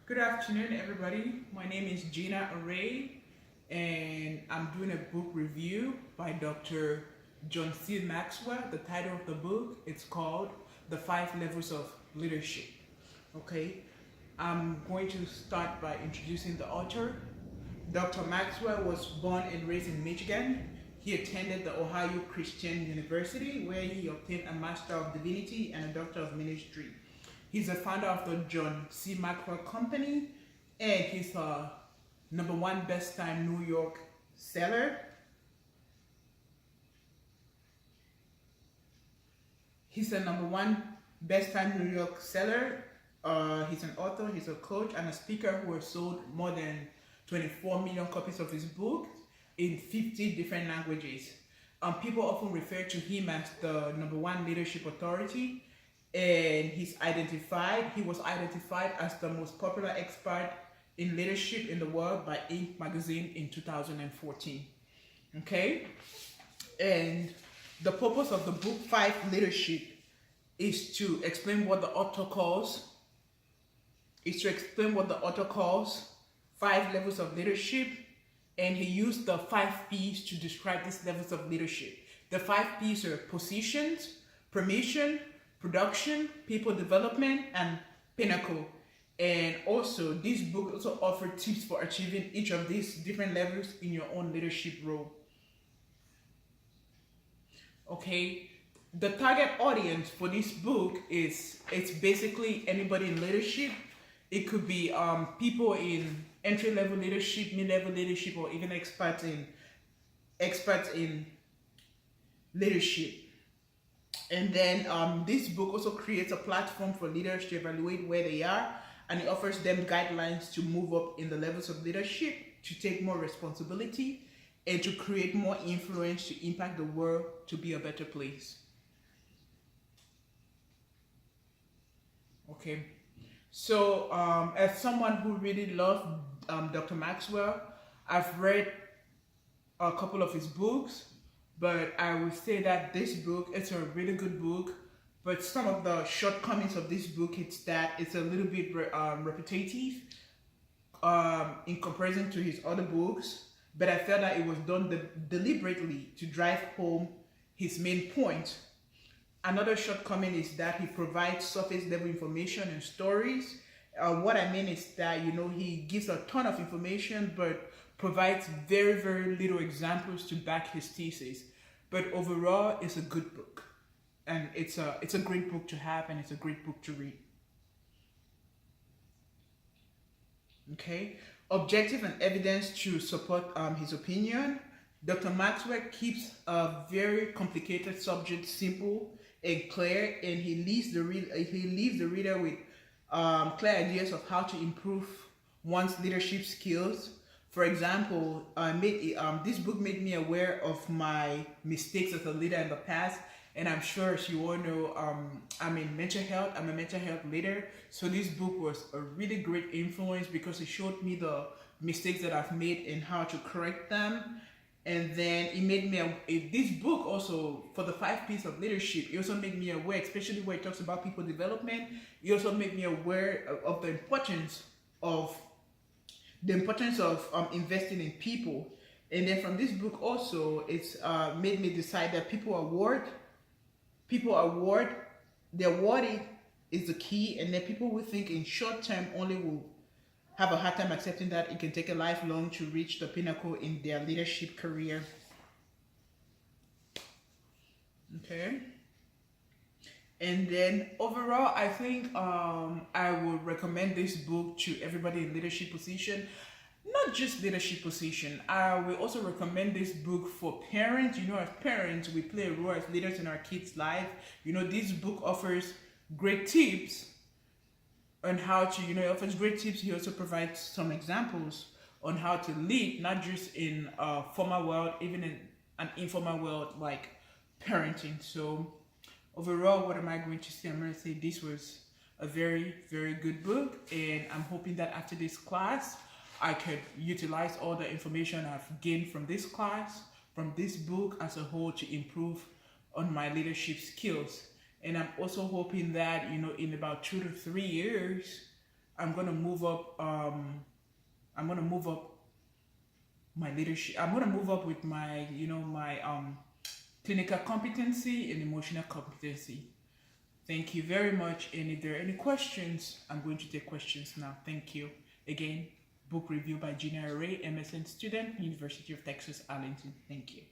Good afternoon, everybody. My name is Gina Arrey, and I'm doing a book review by Dr. John C. Maxwell. The title of the book is called The Five Levels of Leadership. Okay, I'm going to start by introducing the author. Dr. Maxwell was born and raised in Michigan. He attended the Ohio Christian University, where he obtained a Master of Divinity and a Doctor of Ministry. He's the founder of the John C. Maxwell Company, and he's a #1 best-time New York seller. He's a #1 best-time New York seller. He's an author, he's a coach, and a speaker who has sold more than 24 million copies of his book in 50 different languages. People often refer to him as the #1 leadership authority, and he was identified as the most popular expert in leadership in the world by Inc. magazine in 2014. Okay, and the purpose of the book Five Leadership is to explain what the author calls five levels of leadership, and he used the 5 P's to describe these levels of leadership. The 5 P's are positions, permission, production, people development, and pinnacle. And also, this book also offers tips for achieving each of these different levels in your own leadership role. Okay, the target audience for this book it's basically anybody in leadership. It could be people in entry-level leadership, mid-level leadership, or even experts in leadership. And then this book also creates a platform for leaders to evaluate where they are, and it offers them guidelines to move up in the levels of leadership, to take more responsibility, and to create more influence to impact the world to be a better place. Okay, so as someone who really loved Dr. Maxwell, I've read a couple of his books, but I would say that this book, it's a really good book, but some of the shortcomings of this book, it's that it's a little bit repetitive in comparison to his other books, but I felt that it was done deliberately to drive home his main point. Another shortcoming is that he provides surface level information and stories. What I mean is that, he gives a ton of information, but provides very, very little examples to back his thesis. But overall, it's a good book, and it's a great book to have, and it's a great book to read. Okay, objective and evidence to support his opinion. Dr. Maxwell keeps a very complicated subject simple and clear, and he leaves the reader with clear ideas of how to improve one's leadership skills. For example, this book made me aware of my mistakes as a leader in the past, and I'm sure, as you all know, I'm in mental health. I'm a mental health leader, so this book was a really great influence because it showed me the mistakes that I've made and how to correct them. And then it made me, this book also, for the 5 P's of leadership, it also made me aware, especially where it talks about people development, it also made me aware of the importance of investing in people. And then from this book also, it's made me decide that the award is the key, and then people who think in short term only will have a hard time accepting that it can take a lifelong to reach the pinnacle in their leadership career. Okay. And then overall, I think I would recommend this book to everybody in leadership position. Not just leadership position. I will also recommend this book for parents. As parents, we play a role as leaders in our kids' life. This book offers great tips on how to, it offers great tips. He also provides some examples on how to lead, not just in a formal world, even in an informal world like parenting. So overall, what am I going to say? I'm going to say this was a very, very good book, and I'm hoping that after this class, I could utilize all the information I've gained from this class, from this book as a whole, to improve on my leadership skills. And I'm also hoping that, in about 2 to 3 years, I'm gonna move up. I'm gonna move up my leadership. I'm gonna move up with my, my clinical competency and emotional competency. Thank you very much. And if there are any questions, I'm going to take questions now. Thank you. Again, book review by Gina Arrey, MSN student, University of Texas, Arlington. Thank you.